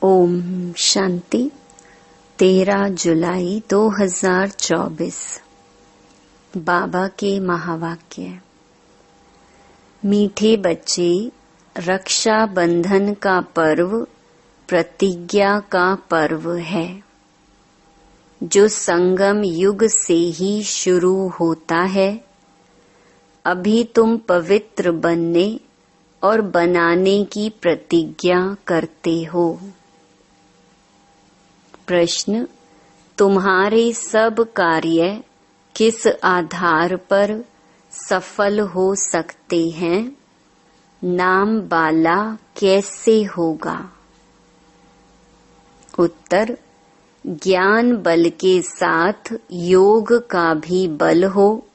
ओम शांति। 13 जुलाई 2024 बाबा के महावाक्य। मीठे बच्चे, रक्षा बंधन का पर्व प्रतिज्ञा का पर्व है, जो संगम युग से ही शुरू होता है। अभी तुम पवित्र बनने और बनाने की प्रतिज्ञा करते हो। प्रश्न: तुम्हारे सब कार्य किस आधार पर सफल हो सकते हैं? नाम बाला कैसे होगा? उत्तर: ज्ञान बल के साथ योग का भी बल हो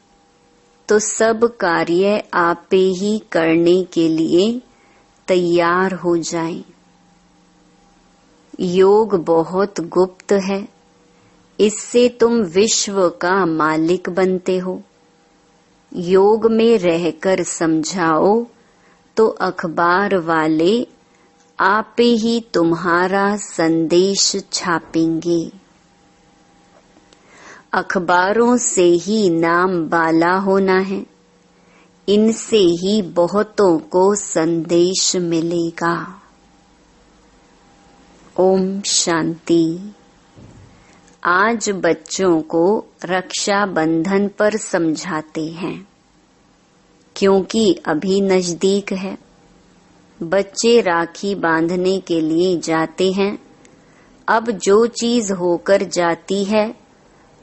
तो सब कार्य आपे ही करने के लिए तैयार हो जाएं। योग बहुत गुप्त है, इससे तुम विश्व का मालिक बनते हो। योग में रहकर समझाओ तो अखबार वाले आपे ही तुम्हारा संदेश छापेंगे। अखबारों से ही नाम बाला होना है, इनसे ही बहुतों को संदेश मिलेगा। ओम शांति। आज बच्चों को रक्षा बंधन पर समझाते हैं, क्योंकि अभी नजदीक है। बच्चे राखी बांधने के लिए जाते हैं। अब जो चीज होकर जाती है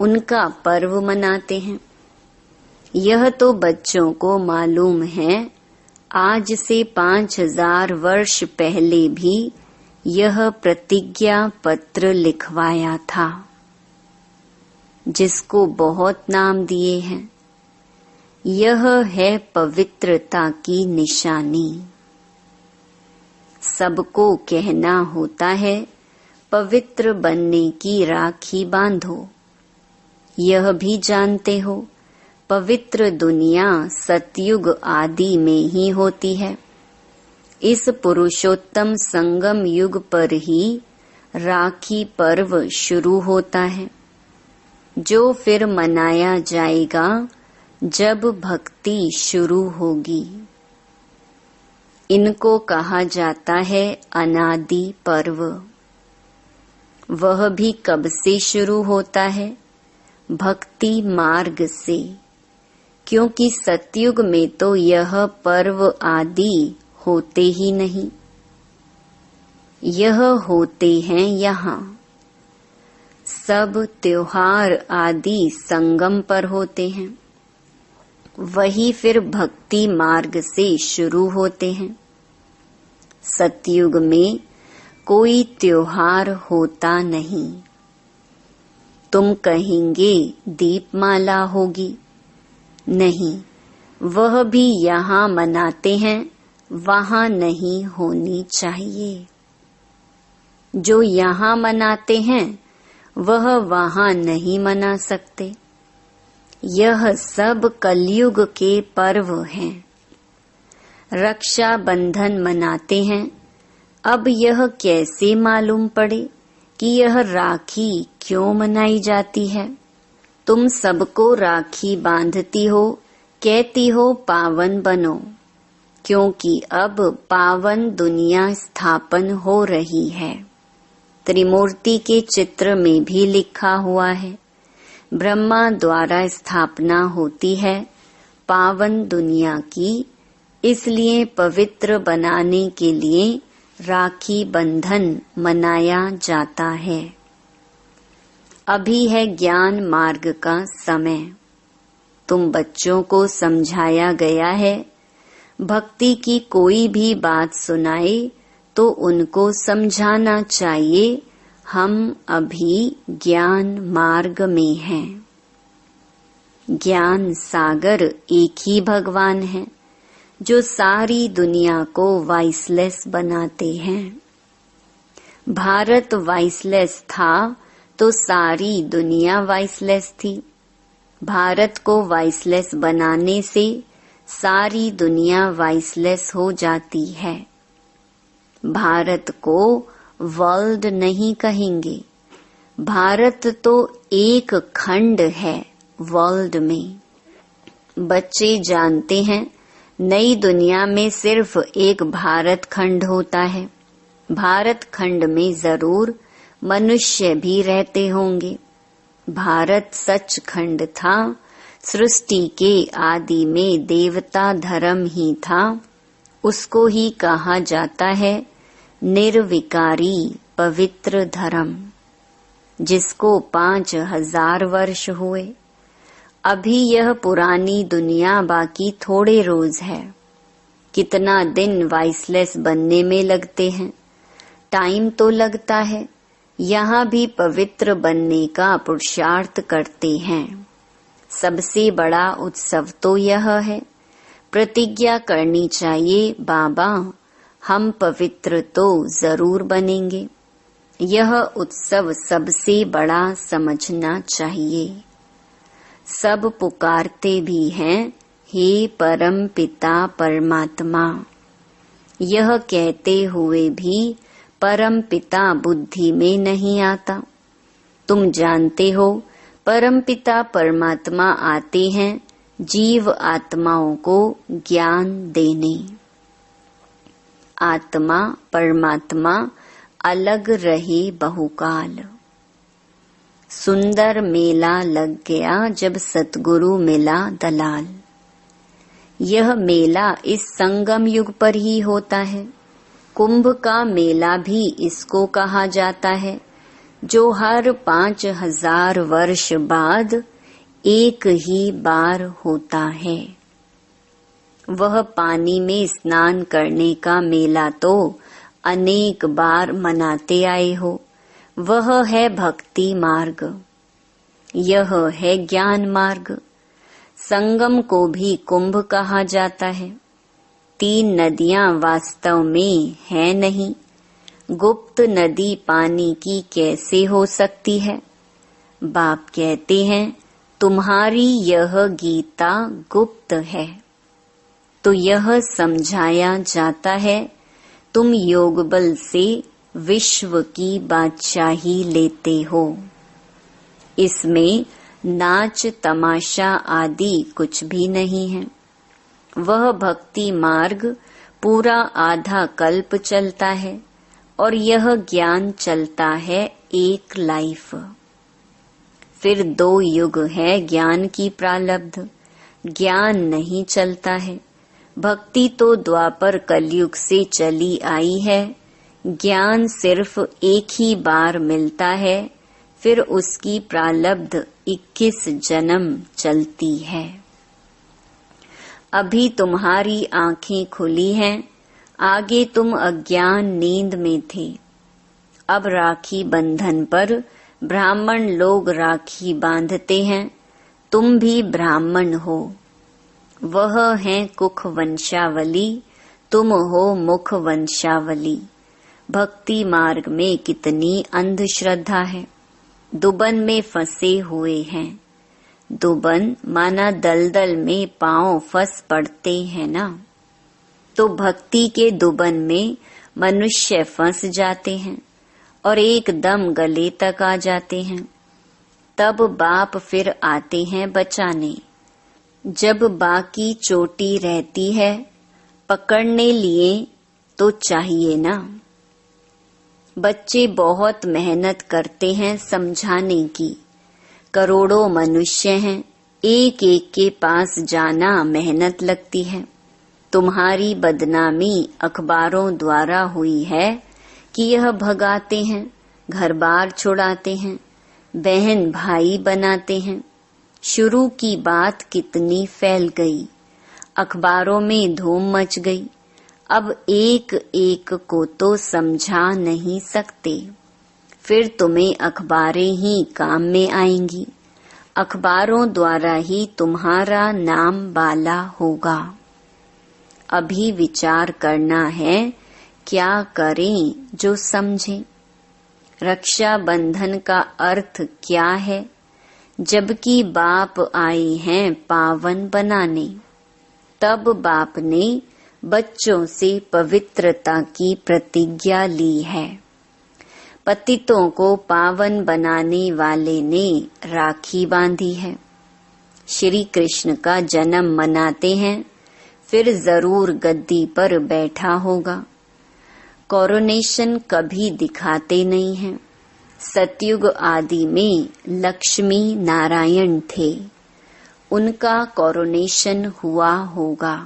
उनका पर्व मनाते हैं। यह तो बच्चों को मालूम है, आज से 5000 वर्ष पहले भी यह प्रतिज्ञा पत्र लिखवाया था, जिसको बहुत नाम दिए हैं। यह है पवित्रता की निशानी। सबको कहना होता है, पवित्र बनने की राखी बांधो। यह भी जानते हो, पवित्र दुनिया सतयुग आदि में ही होती है। इस पुरुषोत्तम संगम युग पर ही राखी पर्व शुरू होता है, जो फिर मनाया जाएगा जब भक्ति शुरू होगी। इनको कहा जाता है अनादि पर्व। वह भी कब से शुरू होता है? भक्ति मार्ग से, क्योंकि सतयुग में तो यह पर्व आदि होते ही नहीं। यह होते हैं यहाँ। सब त्योहार आदि संगम पर होते हैं, वही फिर भक्ति मार्ग से शुरू होते हैं। सतयुग में कोई त्योहार होता नहीं। तुम कहेंगे दीपमाला होगी, नहीं, वह भी यहाँ मनाते हैं, वहाँ नहीं होनी चाहिए। जो यहाँ मनाते हैं वह वहाँ नहीं मना सकते। यह सब कलयुग के पर्व हैं। रक्षा बंधन मनाते हैं। अब यह कैसे मालूम पड़े कि यह राखी क्यों मनाई जाती है? तुम सबको राखी बांधती हो, कहती हो पावन बनो, क्योंकि अब पावन दुनिया स्थापन हो रही है। त्रिमूर्ति के चित्र में भी लिखा हुआ है, ब्रह्मा द्वारा स्थापना होती है पावन दुनिया की। इसलिए पवित्र बनाने के लिए राखी बंधन मनाया जाता है। अभी है ज्ञान मार्ग का समय। तुम बच्चों को समझाया गया है, भक्ति की कोई भी बात सुनाए तो उनको समझाना चाहिए, हम अभी ज्ञान मार्ग में हैं। ज्ञान सागर एक ही भगवान है, जो सारी दुनिया को वॉइसलेस बनाते हैं। भारत वॉइसलेस था तो सारी दुनिया वॉइसलेस थी। भारत को वॉइसलेस बनाने से सारी दुनिया वॉइसलेस हो जाती है। भारत को वर्ल्ड नहीं कहेंगे। भारत तो एक खंड है वर्ल्ड में। बच्चे जानते हैं नई दुनिया में सिर्फ एक भारत खंड होता है। भारत खंड में जरूर मनुष्य भी रहते होंगे। भारत सच खंड था। सृष्टि के आदि में देवता धर्म ही था। उसको ही कहा जाता है निर्विकारी पवित्र धर्म, जिसको 5000 वर्ष हुए। अभी यह पुरानी दुनिया बाकी थोड़े रोज है। कितना दिन वाइसलेस बनने में लगते हैं। टाइम तो लगता है। यहाँ भी पवित्र बनने का पुरुषार्थ करते हैं। सबसे बड़ा उत्सव तो यह है। प्रतिज्ञा करनी चाहिए, बाबा हम पवित्र तो जरूर बनेंगे। यह उत्सव सबसे बड़ा समझना चाहिए। सब पुकारते भी हैं, हे परम पिता परमात्मा। यह कहते हुए भी परम पिता बुद्धि में नहीं आता। तुम जानते हो परम पिता परमात्मा आते हैं जीव आत्माओं को ज्ञान देने। आत्मा परमात्मा अलग रहे बहुकाल। सुंदर मेला लग गया जब सतगुरु मिला दलाल। यह मेला इस संगम युग पर ही होता है। कुंभ का मेला भी इसको कहा जाता है, जो हर 5000 वर्ष बाद एक ही बार होता है। वह पानी में स्नान करने का मेला तो अनेक बार मनाते आए हो। वह है भक्ति मार्ग, यह है ज्ञान मार्ग। संगम को भी कुंभ कहा जाता है। 3 नदियां वास्तव में है नहीं। गुप्त नदी पानी की कैसे हो सकती है? बाप कहते हैं तुम्हारी यह गीता गुप्त है। तो यह समझाया जाता है तुम योग बल से विश्व की बादशाही लेते हो। इसमें नाच तमाशा आदि कुछ भी नहीं है। वह भक्ति मार्ग पूरा आधा कल्प चलता है और यह ज्ञान चलता है एक लाइफ। फिर 2 युग है ज्ञान की प्रालब्ध। ज्ञान नहीं चलता है। भक्ति तो द्वापर कलयुग से चली आई है। ज्ञान सिर्फ एक ही बार मिलता है। फिर उसकी प्रालब्ध 21 जन्म चलती है। अभी तुम्हारी आंखें खुली हैं। आगे तुम अज्ञान नींद में थे। अब राखी बंधन पर ब्राह्मण लोग राखी बांधते हैं। तुम भी ब्राह्मण हो। वह हैं कुख वंशावली, तुम हो मुख वंशावली। भक्ति मार्ग में कितनी अंधश्रद्धा है। दुबन में फंसे हुए हैं। दुबन माना दलदल में पांव फंस पड़ते हैं ना। तो भक्ति के दुबन में मनुष्य फंस जाते हैं और एकदम गले तक आ जाते हैं। तब बाप फिर आते हैं बचाने। जब बाकी चोटी रहती है पकड़ने लिए तो चाहिए ना। बच्चे बहुत मेहनत करते हैं समझाने की। करोड़ों मनुष्य हैं, एक एक के पास जाना मेहनत लगती है। तुम्हारी बदनामी अखबारों द्वारा हुई है कि यह भगाते हैं, घर बार छुड़ाते हैं, बहन भाई बनाते हैं। शुरू की बात कितनी फैल गई, अखबारों में धूम मच गई। अब एक एक को तो समझा नहीं सकते। फिर तुम्हें अखबारें ही काम में आएंगी। अखबारों द्वारा ही तुम्हारा नाम बाला होगा। अभी विचार करना है क्या करें जो समझें। रक्षा बंधन का अर्थ क्या है? जबकि बाप आए हैं पावन बनाने। तब बाप ने बच्चों से पवित्रता की प्रतिज्ञा ली है। पतितों को पावन बनाने वाले ने राखी बांधी है। श्री कृष्ण का जन्म मनाते हैं, फिर जरूर गद्दी पर बैठा होगा। कोरोनेशन कभी दिखाते नहीं हैं। सतयुग आदि में लक्ष्मी नारायण थे, उनका कोरोनेशन हुआ होगा।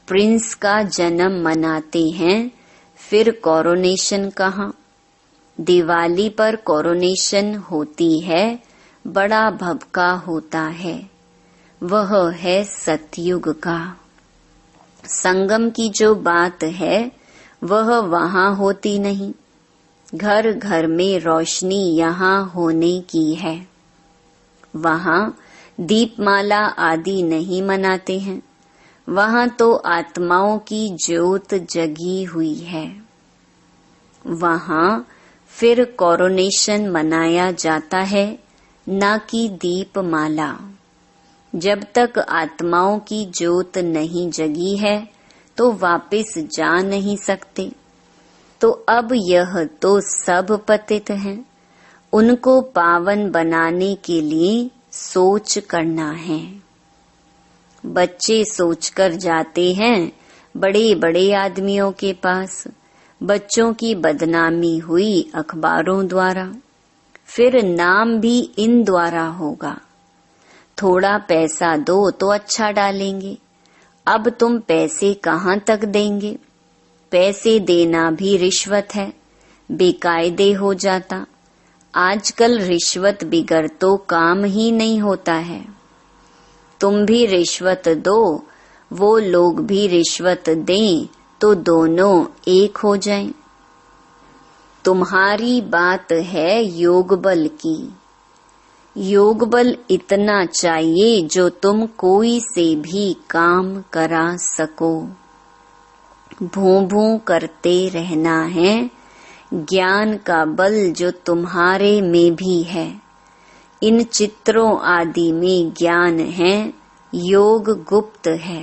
प्रिंस का जन्म मनाते हैं, फिर कोरोनेशन कहाँ। दिवाली पर कोरोनेशन होती है, बड़ा भभका होता है, वह है सतयुग का। संगम की जो बात है वह वहाँ होती नहीं। घर घर में रोशनी यहाँ होने की है। वहाँ दीपमाला आदि नहीं मनाते हैं, वहाँ तो आत्माओं की ज्योत जगी हुई है। वहाँ फिर कोरोनेशन मनाया जाता है, ना कि दीपमाला। जब तक आत्माओं की ज्योत नहीं जगी है तो वापस जा नहीं सकते। तो अब यह तो सब पतित हैं, उनको पावन बनाने के लिए सोच करना है। बच्चे सोचकर जाते हैं बड़े बड़े आदमियों के पास। बच्चों की बदनामी हुई अखबारों द्वारा, फिर नाम भी इन द्वारा होगा। थोड़ा पैसा दो तो अच्छा डालेंगे। अब तुम पैसे कहाँ तक देंगे? पैसे देना भी रिश्वत है, बेकायदे हो जाता। आजकल रिश्वत बिगर तो काम ही नहीं होता है। तुम भी रिश्वत दो, वो लोग भी रिश्वत दें, तो दोनों एक हो जाएं। तुम्हारी बात है योग बल की। योग बल इतना चाहिए जो तुम कोई से भी काम करा सको। भों भों करते रहना है। ज्ञान का बल जो तुम्हारे में भी है। इन चित्रों आदि में ज्ञान है, योग गुप्त है।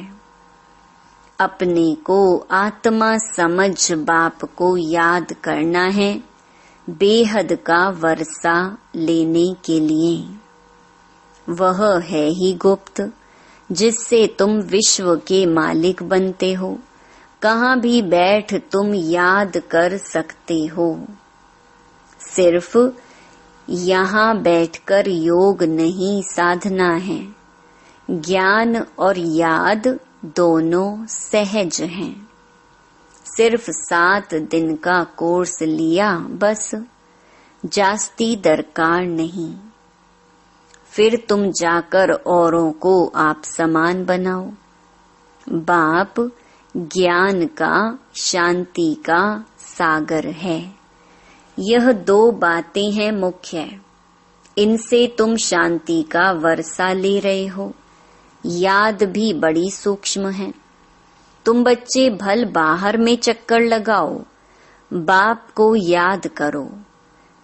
अपने को आत्मा समझ बाप को याद करना है, बेहद का वर्षा लेने के लिए। वह है ही गुप्त, जिससे तुम विश्व के मालिक बनते हो। कहाँ भी बैठ तुम याद कर सकते हो। सिर्फ यहाँ बैठकर योग नहीं साधना है। ज्ञान और याद दोनों सहज हैं। सिर्फ 7 दिन का कोर्स लिया बस, जास्ती दरकार नहीं। फिर तुम जाकर औरों को आप समान बनाओ। बाप ज्ञान का, शांति का सागर है। यह 2 बातें हैं मुख्य। इनसे तुम शांति का वर्षा ले रहे हो। याद भी बड़ी सूक्ष्म है। तुम बच्चे भल बाहर में चक्कर लगाओ, बाप को याद करो।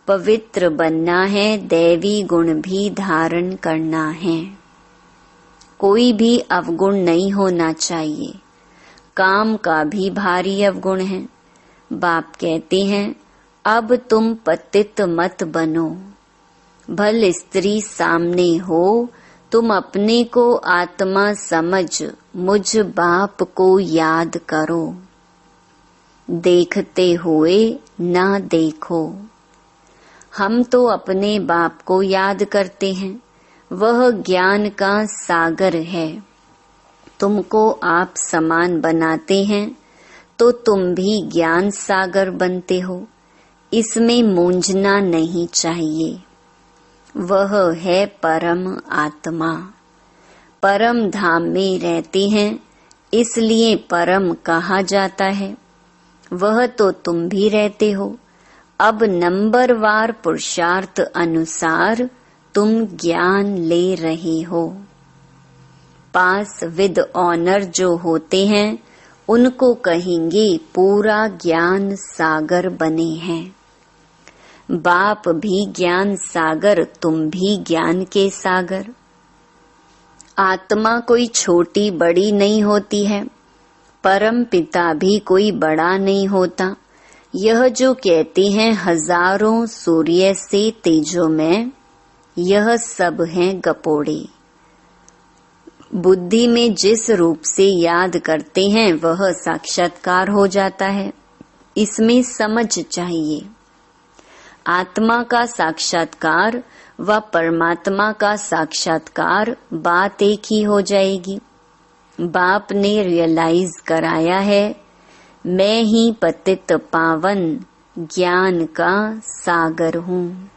पवित्र बनना है, दैवी गुण भी धारण करना है। कोई भी अवगुण नहीं होना चाहिए। काम का भी भारी अवगुण है। बाप कहते हैं अब तुम पतित मत बनो। भल स्त्री सामने हो, तुम अपने को आत्मा समझ मुझ बाप को याद करो। देखते हुए ना देखो। हम तो अपने बाप को याद करते हैं, वह ज्ञान का सागर है। तुमको आप समान बनाते हैं तो तुम भी ज्ञान सागर बनते हो। इसमें मूंझना नहीं चाहिए। वह है परम आत्मा। परम धाम में रहते हैं, इसलिए परम कहा जाता है। वह तो तुम भी रहते हो। अब नंबरवार पुरुषार्थ अनुसार तुम ज्ञान ले रहे हो। पास विद ऑनर जो होते हैं, उनको कहेंगे पूरा ज्ञान सागर बने हैं। बाप भी ज्ञान सागर, तुम भी ज्ञान के सागर। आत्मा कोई छोटी बड़ी नहीं होती है। परम पिता भी कोई बड़ा नहीं होता। यह जो कहते हैं हजारों सूर्य से तेजोमय, यह सब हैं गपोड़े। बुद्धि में जिस रूप से याद करते हैं वह साक्षात्कार हो जाता है, इसमें समझ चाहिए। आत्मा का साक्षात्कार व परमात्मा का साक्षात्कार बात एक ही हो जाएगी। बाप ने रियलाइज कराया है, मैं ही पतित पावन ज्ञान का सागर हूँ।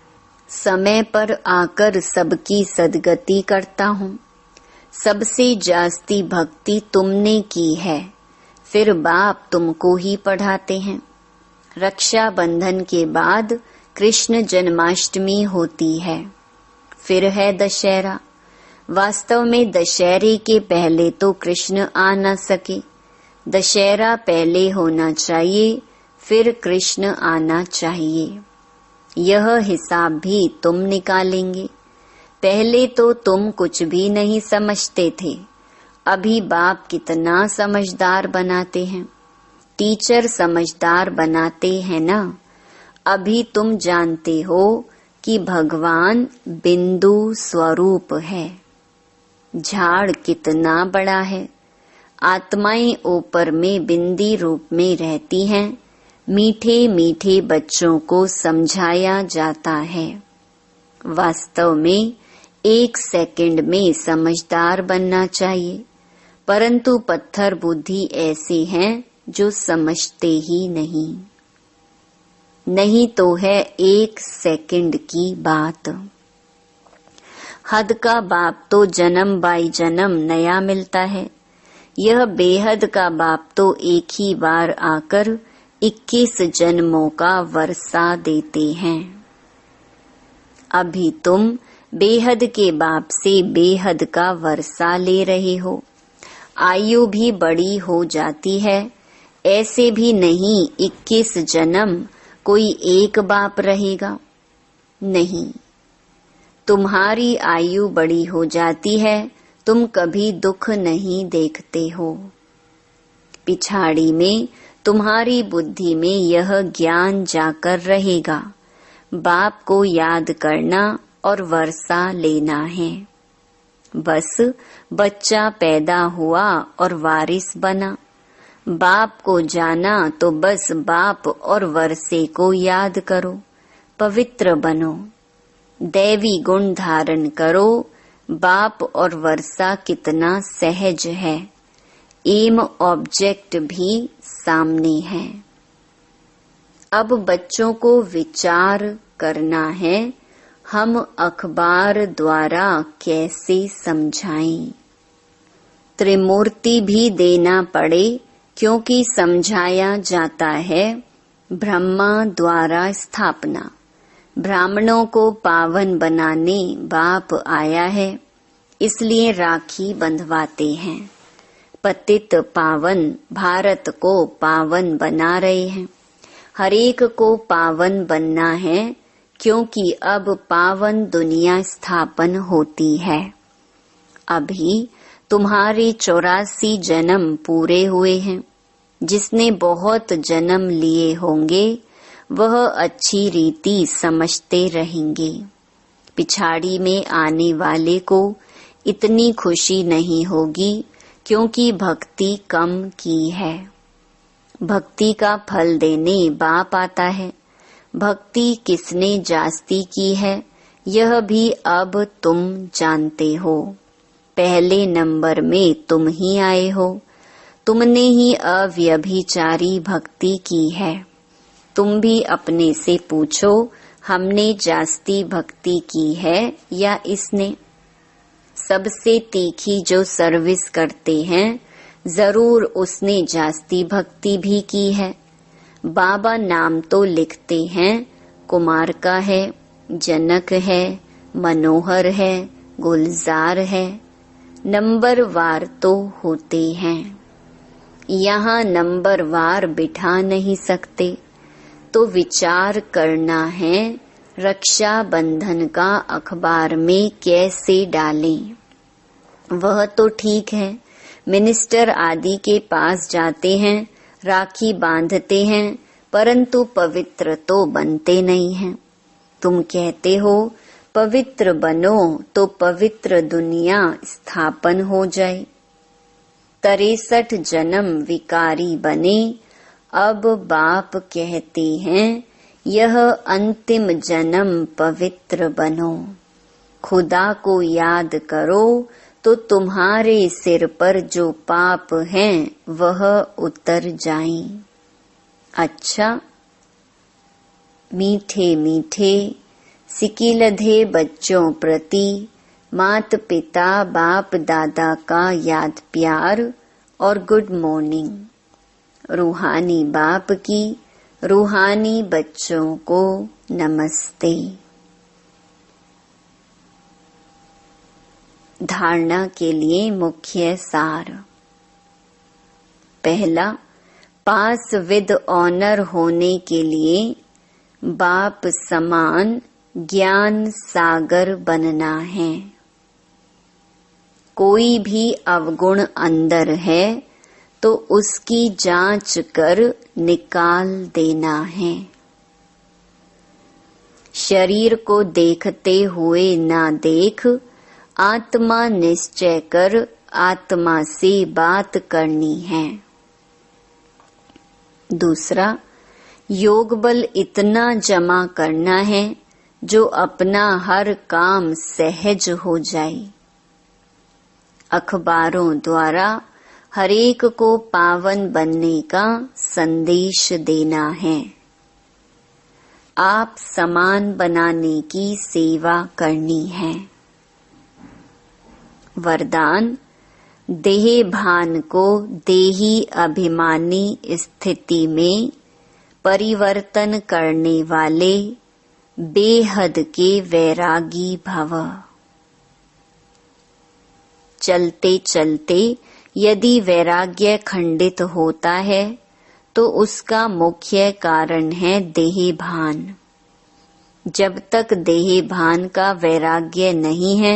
समय पर आकर सबकी सदगति करता हूँ। सबसे जास्ती भक्ति तुमने की है, फिर बाप तुमको ही पढ़ाते हैं। रक्षा बंधन के बाद कृष्ण जन्माष्टमी होती है, फिर है दशहरा। वास्तव में दशहरे के पहले तो कृष्ण आ न सके। दशहरा पहले होना चाहिए, फिर कृष्ण आना चाहिए। यह हिसाब भी तुम निकालेंगे। पहले तो तुम कुछ भी नहीं समझते थे, अभी बाप कितना समझदार बनाते हैं। टीचर समझदार बनाते हैं ना। अभी तुम जानते हो कि भगवान बिंदु स्वरूप है। झाड़ कितना बड़ा है। आत्माएं ऊपर में बिंदी रूप में रहती हैं। मीठे मीठे बच्चों को समझाया जाता है। वास्तव में 1 सेकंड में समझदार बनना चाहिए, परंतु पत्थर बुद्धि ऐसे हैं जो समझते ही नहीं तो है 1 सेकंड की बात। हद का बाप तो जन्म बाई जन्म नया मिलता है। यह बेहद का बाप तो एक ही बार आकर 21 जन्मों का वर्षा देते हैं। अभी तुम बेहद के बाप से बेहद का वर्षा ले रहे हो। आयु भी बड़ी हो जाती है। ऐसे भी नहीं 21 जन्म कोई एक बाप रहेगा, नहीं। तुम्हारी आयु बड़ी हो जाती है, तुम कभी दुख नहीं देखते हो। पिछाड़ी में तुम्हारी बुद्धि में यह ज्ञान जाकर रहेगा, बाप को याद करना और वर्षा लेना है। बस बच्चा पैदा हुआ और वारिस बना। बाप को जाना तो बस बाप और वर्षे को याद करो, पवित्र बनो, दैवी गुण धारण करो। बाप और वर्षा कितना सहज है। एम ऑब्जेक्ट भी सामने है। अब बच्चों को विचार करना है, हम अखबार द्वारा कैसे समझाएं। त्रिमूर्ति भी देना पड़े, क्योंकि समझाया जाता है ब्रह्मा द्वारा स्थापना। ब्राह्मणों को पावन बनाने बाप आया है, इसलिए राखी बंधवाते हैं। पतित पावन भारत को पावन बना रहे हैं। हरेक को पावन बनना है, क्योंकि अब पावन दुनिया स्थापन होती है। अभी तुम्हारे 84 जन्म पूरे हुए हैं। जिसने बहुत जन्म लिए होंगे वह अच्छी रीति समझते रहेंगे। पिछाड़ी में आने वाले को इतनी खुशी नहीं होगी, क्योंकि भक्ति कम की है। भक्ति का फल देने बाप आता है। भक्ति किसने जास्ती की है, यह भी अब तुम जानते हो। पहले नंबर में तुम ही आए हो। तुमने ही अव्यभिचारी भक्ति की है। तुम भी अपने से पूछो, हमने जास्ती भक्ति की है या इसने। सबसे तीखी जो सर्विस करते हैं, जरूर उसने जास्ती भक्ति भी की है। बाबा नाम तो लिखते हैं, कुमार का है, जनक है, मनोहर है, गुलजार है। नंबर वार तो होते हैं। यहाँ नंबर वार बिठा नहीं सकते, तो विचार करना है रक्षा बंधन का अखबार में कैसे डालें। वह तो ठीक है, मिनिस्टर आदि के पास जाते हैं, राखी बांधते हैं, परंतु पवित्र तो बनते नहीं हैं। तुम कहते हो पवित्र बनो तो पवित्र दुनिया स्थापन हो जाए। 63 जन्म विकारी बने, अब बाप कहते हैं यह अंतिम जन्म पवित्र बनो। खुदा को याद करो तो तुम्हारे सिर पर जो पाप हैं वह उतर जाएं। अच्छा, मीठे मीठे सिकिलधे बच्चों प्रति मात पिता बाप दादा का याद प्यार और गुड मॉर्निंग। रूहानी बाप की रूहानी बच्चों को नमस्ते। धारणा के लिए मुख्य सार। पहला, पास विद ऑनर होने के लिए बाप समान ज्ञान सागर बनना है। कोई भी अवगुण अंदर है तो उसकी जांच कर निकाल देना है। शरीर को देखते हुए ना देख, आत्मा निश्चय कर आत्मा से बात करनी है। दूसरा, योग बल इतना जमा करना है जो अपना हर काम सहज हो जाए। अखबारों द्वारा हरेक को पावन बनने का संदेश देना है। आप समान बनाने की सेवा करनी है। वरदान, देह भान को देही अभिमानी स्थिति में परिवर्तन करने वाले बेहद के वैरागी भव। चलते चलते यदि वैराग्य खंडित होता है तो उसका मुख्य कारण है देह भान। जब तक देह भान का वैराग्य नहीं है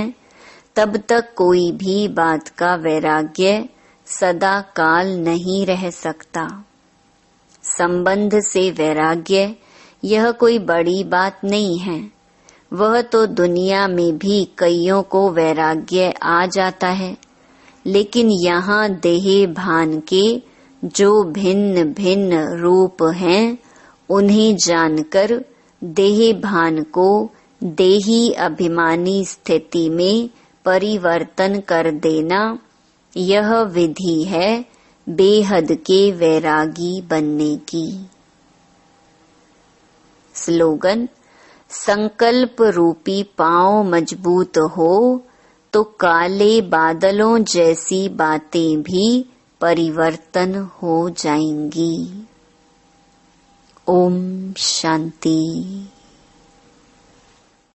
तब तक कोई भी बात का वैराग्य सदा काल नहीं रह सकता। संबंध से वैराग्य यह कोई बड़ी बात नहीं है। वह तो दुनिया में भी कईयों को वैराग्य आ जाता है, लेकिन यहाँ देह भान के जो भिन्न भिन्न रूप हैं उन्हें जानकर देह भान को देही अभिमानी स्थिति में परिवर्तन कर देना, यह विधि है बेहद के वैरागी बनने की। स्लोगन, संकल्प रूपी पांव मजबूत हो तो काले बादलों जैसी बातें भी परिवर्तन हो जाएंगी। ओम शांति।